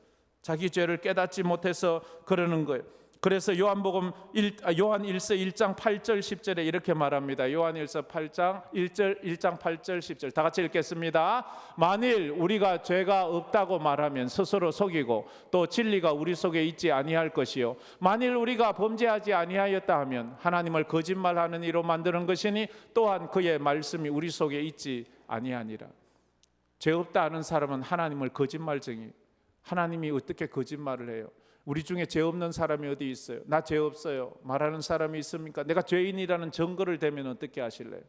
자기 죄를 깨닫지 못해서 그러는 거예요. 그래서 요한 1서 1장 8절 10절에 이렇게 말합니다. 요한 1서 8장 1장 8절 10절 다 같이 읽겠습니다. 만일 우리가 죄가 없다고 말하면 스스로 속이고 또 진리가 우리 속에 있지 아니할 것이요, 만일 우리가 범죄하지 아니하였다 하면 하나님을 거짓말하는 이로 만드는 것이니 또한 그의 말씀이 우리 속에 있지 아니하니라. 죄 없다 하는 사람은 하나님을 거짓말쟁이. 하나님이 어떻게 거짓말을 해요? 우리 중에 죄 없는 사람이 어디 있어요? 나 죄 없어요 말하는 사람이 있습니까? 내가 죄인이라는 증거를 대면 어떻게 하실래요?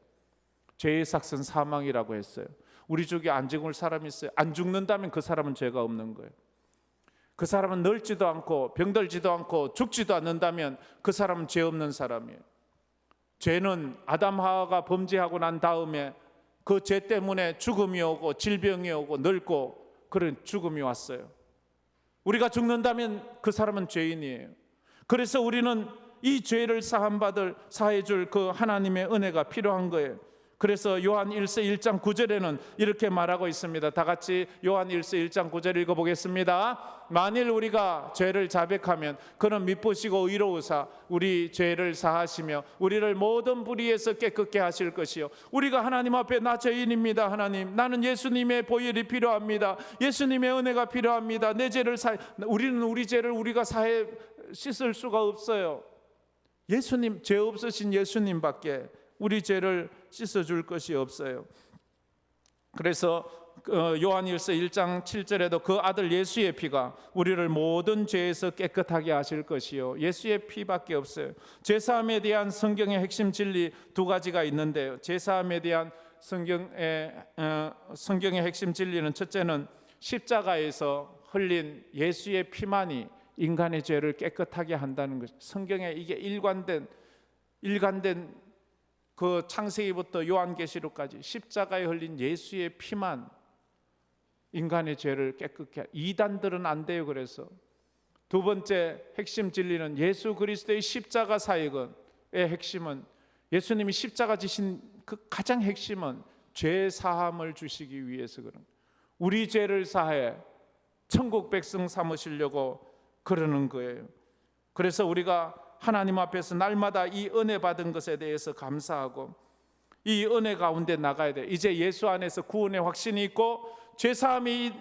죄의 삭은 사망이라고 했어요. 우리 중에 안 죽을 사람이 있어요? 안 죽는다면 그 사람은 죄가 없는 거예요. 그 사람은 늙지도 않고 병들지도 않고 죽지도 않는다면 그 사람은 죄 없는 사람이에요. 죄는 아담 하와가 범죄하고 난 다음에 그 죄 때문에 죽음이 오고 질병이 오고 늙고 그런 죽음이 왔어요. 우리가 죽는다면 그 사람은 죄인이에요. 그래서 우리는 이 죄를 사해 줄 그 하나님의 은혜가 필요한 거예요. 그래서 요한 1서 1장 9절에는 이렇게 말하고 있습니다. 다 같이 요한 1서 1장 9절 읽어보겠습니다. 만일 우리가 죄를 자백하면 그는 미쁘시고 의로우사 우리 죄를 사하시며 우리를 모든 불의에서 깨끗게 하실 것이요, 우리가 하나님 앞에 나 죄인입니다. 하나님, 나는 예수님의 보혈이 필요합니다. 예수님의 은혜가 필요합니다. 내 죄를 우리는 우리 죄를 우리가 씻을 수가 없어요. 예수님, 죄 없으신 예수님밖에 우리 죄를 씻어줄 것이 없어요. 그래서 요한일서 1장 7절에도 그 아들 예수의 피가 우리를 모든 죄에서 깨끗하게 하실 것이요, 예수의 피밖에 없어요. 죄사함에 대한 성경의 핵심 진리 두 가지가 있는데요. 죄사함에 대한 성경의 핵심 진리는, 첫째는 십자가에서 흘린 예수의 피만이 인간의 죄를 깨끗하게 한다는 것. 성경에 이게 일관된 그 창세기부터 요한계시록까지 십자가에 흘린 예수의 피만 인간의 죄를 깨끗게. 이단들은 안 돼요. 그래서 두 번째 핵심 진리는 예수 그리스도의 십자가 사역의 핵심은, 예수님이 십자가 지신 그 가장 핵심은 죄 사함을 주시기 위해서 그런, 우리 죄를 사해 천국 백성 삼으시려고 그러는 거예요. 그래서 우리가 하나님 앞에서 날마다 이 은혜 받은 것에 대해서 감사하고 이 은혜 가운데 나가야 돼. 이제 예수 안에서 구원의 확신이 있고 죄사함이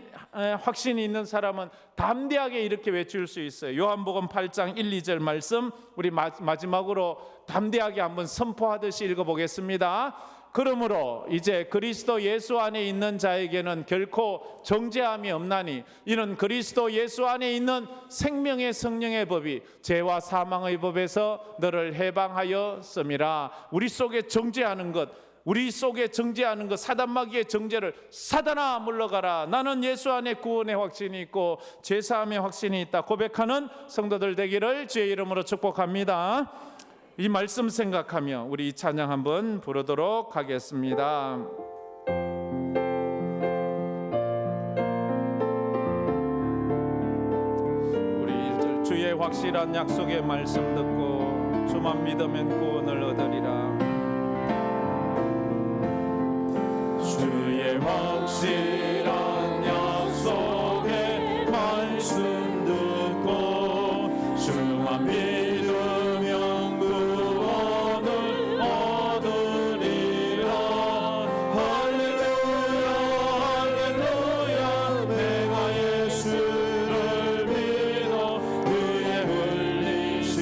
확신이 있는 사람은 담대하게 이렇게 외칠 수 있어요. 요한복음 8장 1, 2절 말씀 우리 마지막으로 담대하게 한번 선포하듯이 읽어보겠습니다. 그러므로 이제 그리스도 예수 안에 있는 자에게는 결코 정죄함이 없나니 이는 그리스도 예수 안에 있는 생명의 성령의 법이 죄와 사망의 법에서 너를 해방하였음이라. 우리 속에 정죄하는 것, 사단 마귀의 정죄를 사단아 물러가라, 나는 예수 안에 구원의 확신이 있고 죄사함의 확신이 있다 고백하는 성도들 되기를 주의 이름으로 축복합니다. 이 말씀 생각하며 우리 이 찬양 한번 부르도록 하겠습니다. 우리 1절 주의 확실한 약속의 말씀 듣고 주만 믿으면 구원을 얻으리라. 주의 확실한 약속의 말씀 듣고 주만 믿으면 구원을 얻으리라. 할렐루야 할렐루야. 내가 예수를 믿어 그의 흘리신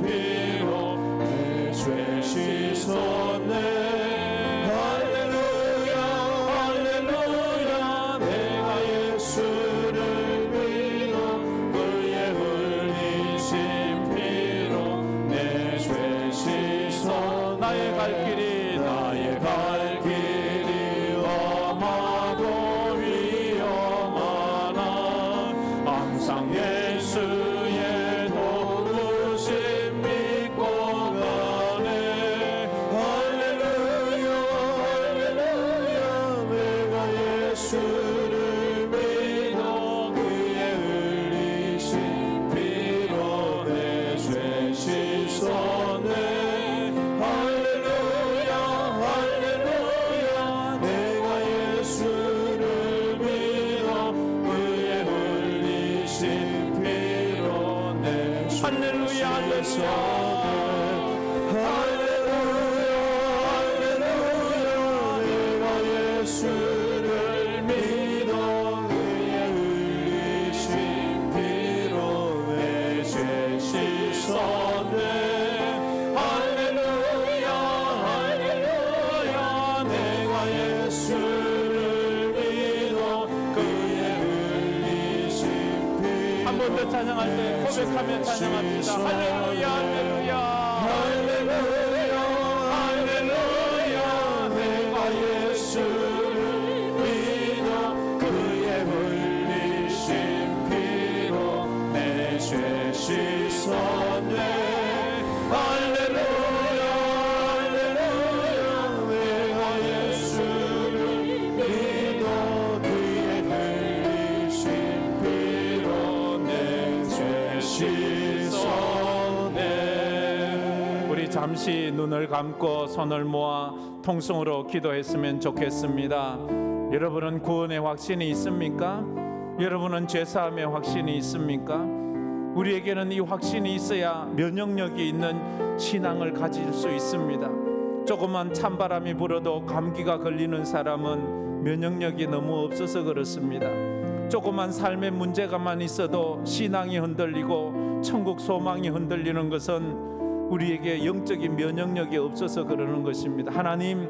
피로 내 죄 씻었네. 할렐루야 할렐루야. 내가 예수를 믿어 그의 흘리신 피로 내 죄 씻어. 나의 갈 길이 험하고 위험하나 항상 예수의 도우심 믿고 가네. 할렐루야 할렐루야. 내가 예수를 믿어 그의 흘리신 피로 내 죄 씻었네. 할렐루야 할렐루야. 내가 예수를 믿어 그의 흘리신 피로 내 죄 할렐루야 할렐루야. 내가 예수를 믿어 그의 흘리신 피로 내 죄 씻었네. 할렐루야 할렐루야. 내가 예수를 믿어 그의 흘리신 피로. 한 번 더 찬양할 때 고백하며 찬양합시다. 할렐루야 할렐루야. 할렐루야 할렐루야. 내가 예수를 믿어 그의 흘리신 피로 내 죄 씻었네. 할렐루야 할렐루야. 내가 예수를 믿어 그의 흘리신 피로 내 죄 씻었네. 우리 잠시 눈을 감고 손을 모아 통성으로 기도했으면 좋겠습니다. 여러분은 구원의 확신이 있습니까? 여러분은 죄사함의 확신이 있습니까? 우리에게는 이 확신이 있어야 면역력이 있는 신앙을 가질 수 있습니다. 조그만 찬바람이 불어도 감기가 걸리는 사람은 면역력이 너무 없어서 그렇습니다. 조그만 삶의 문제가만 있어도 신앙이 흔들리고 천국 소망이 흔들리는 것은 우리에게 영적인 면역력이 없어서 그러는 것입니다. 하나님,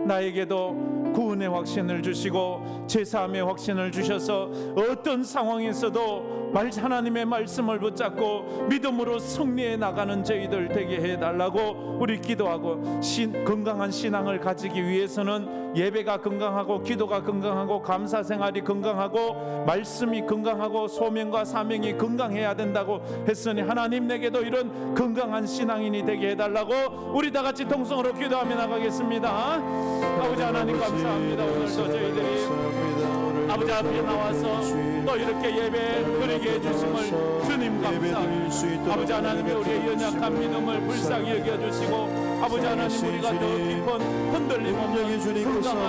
나에게도 구원의 확신을 주시고 제사함의 확신을 주셔서 어떤 상황에서도 하나님의 말씀을 붙잡고 믿음으로 승리해 나가는 저희들 되게 해달라고 우리 기도하고, 건강한 신앙을 가지기 위해서는 예배가 건강하고 기도가 건강하고 감사 생활이 건강하고 말씀이 건강하고 소명과 사명이 건강해야 된다고 했으니 하나님, 내게도 이런 건강한 신앙인이 되게 해달라고 우리 다 같이 통성으로 기도하며 나가겠습니다. 아버지 하나님 감사합니다. 오늘도 저희들이 아버지 앞에 나와서 또 이렇게 예배 드리게 해주심을 주님 감사합니다. 아버지 하나님이 우리의 연약한 믿음을 불쌍히 여겨주시고 아버지 하나님, 우리가 더 깊은 흔들림 없는 건강한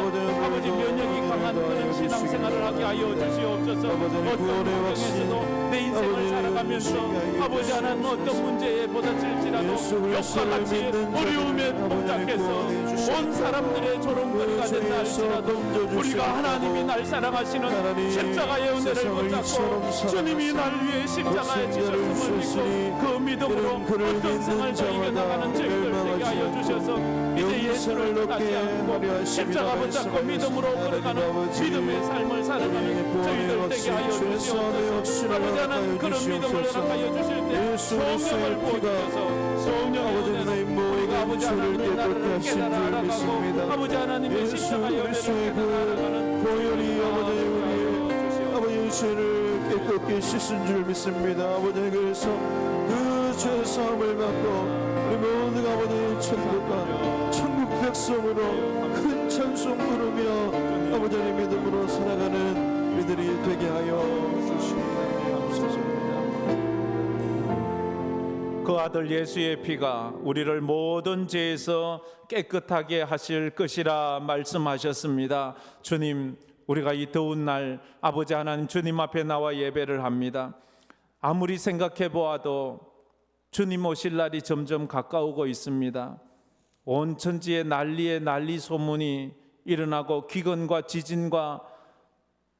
아버지 면역이 강한 그런 신앙생활을 하게 하여 주시옵소서. 어떤 환경에서도 내 인생을 살아가면서 아버지 하나님 어떤 문제에 부딪힐지라도 욕과 같이 어려움에 봉착해서 온 사람들의 조롱거리가 된다 할지라도 우리가 하나님이 날 사랑하시는 십자가의 은혜를 붙잡고 주님이 날 위해 십자가에 지셨음을 믿고 그 믿음으로 어떤 생활도 이겨나가는 저희들 되게 하여 주셔서 이제 예수를 떠나지 않고 십자가 붙잡고 믿음으로 걸어가는 믿음의 삶을 살아가는 저희들 되게 하여 주시옵소서. 아버지 하나님, 그런 믿음을 허락하여 주실 때 성령을 부어주셔서 성령의 우리가 아버지 하나님의 나라를 깨달아 알아가고 아버지 하나님의 십자가 열매를 깨달아 알아가는 보혈이 아버지 죄를 깨끗게 씻은 줄 믿습니다. 아버지, 그래서 그 죄 사함을 받고 우리 모두가 아버지 천국 백성으로 큰 찬송 부르며 아버지 믿음으로 살아가는 우리들이 되게 하여 주시옵소서. 그 아들 예수의 피가 우리를 모든 죄에서 깨끗하게 하실 것이라 말씀하셨습니다. 주님, 우리가 이 더운 날 아버지 하나님 주님 앞에 나와 예배를 합니다. 아무리 생각해 보아도 주님 오실 날이 점점 가까우고 있습니다. 온 천지에 난리에 난리 소문이 일어나고 기근과 지진과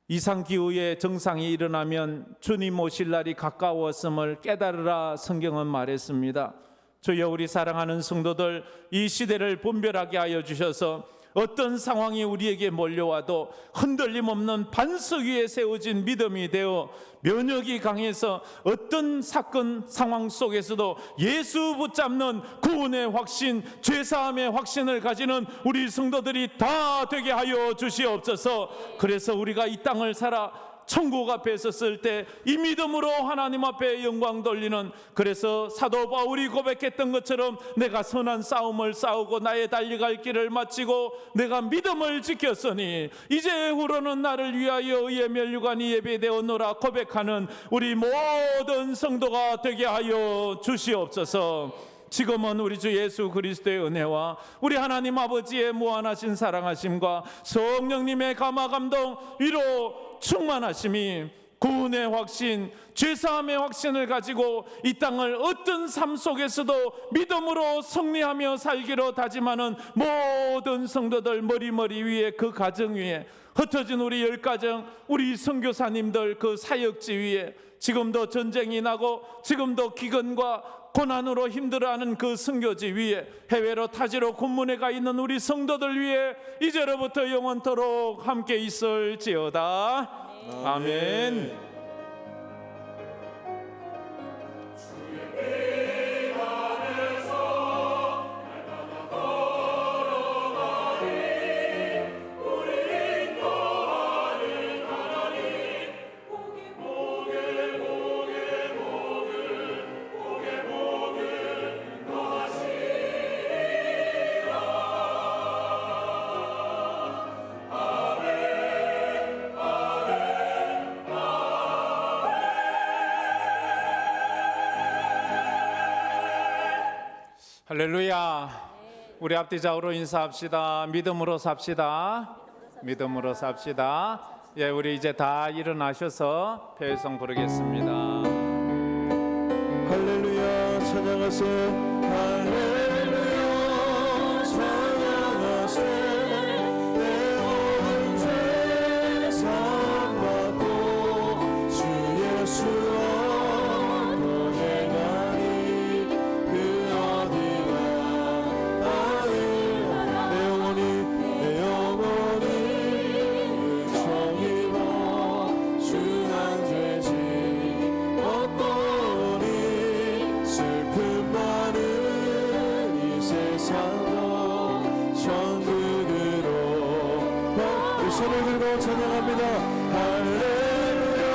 이상기후의 정상이 일어나면 주님 오실 날이 가까웠음을 깨달으라 성경은 말했습니다. 주여, 우리 사랑하는 성도들, 이 시대를 분별하게 하여 주셔서 어떤 상황이 우리에게 몰려와도 흔들림 없는 반석 위에 세워진 믿음이 되어 면역이 강해서 어떤 사건 상황 속에서도 예수 붙잡는 구원의 확신, 죄사함의 확신을 가지는 우리 성도들이 다 되게 하여 주시옵소서. 그래서 우리가 이 땅을 살아 천국 앞에 섰을 때 이 믿음으로 하나님 앞에 영광 돌리는, 그래서 사도 바울이 고백했던 것처럼 내가 선한 싸움을 싸우고 나의 달려갈 길을 마치고 내가 믿음을 지켰으니 이제후로는 나를 위하여 의의 면류관이 예배되었노라 고백하는 우리 모든 성도가 되게 하여 주시옵소서. 지금은 우리 주 예수 그리스도의 은혜와 우리 하나님 아버지의 무한하신 사랑하심과 성령님의 감화 감동 위로 충만하심이 구원의 확신, 죄사함의 확신을 가지고 이 땅을 어떤 삶 속에서도 믿음으로 승리하며 살기로 다짐하는 모든 성도들 머리 위에, 그 가정 위에, 흩어진 우리 10가정, 우리 선교사님들 그 사역지 위에, 지금도 전쟁이 나고 지금도 기근과 고난으로 힘들어하는 그 선교지 위에, 해외로 타지로 군문에 가 있는 우리 성도들 위에 이제로부터 영원토록 함께 있을지어다. 아멘. 할렐루야. 우리 앞뒤 좌우로 인사합시다. 믿음으로 삽시다. 믿음으로 삽시다. 예, 우리 이제 다 일어나셔서 배송 부르겠습니다. 할렐루야 찬양하세. 할렐루야 찬양하세. 내 모든 죄 사함받고 주 예수와 동행하니 그 어디가 나를 내 영혼이 은총입어 주 안 되지 없거니 슬픔 많은 이 세상도 천국으로 우리 손을 들고 찬양합니다. 할렐루야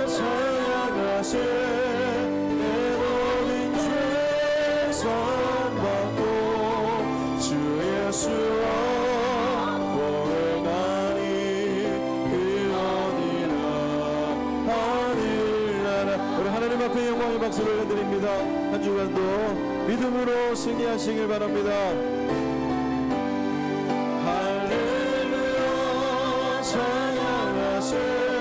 찬양하세. 내 모든 죄 사함받고 주 예수와 동행하니 그 어디나 하늘나라. 우리 하나님 앞에 영광의 박수를 드립니다. 한 주간도 믿음으로 승리하시길 바랍니다. 할렐루야 찬양하세.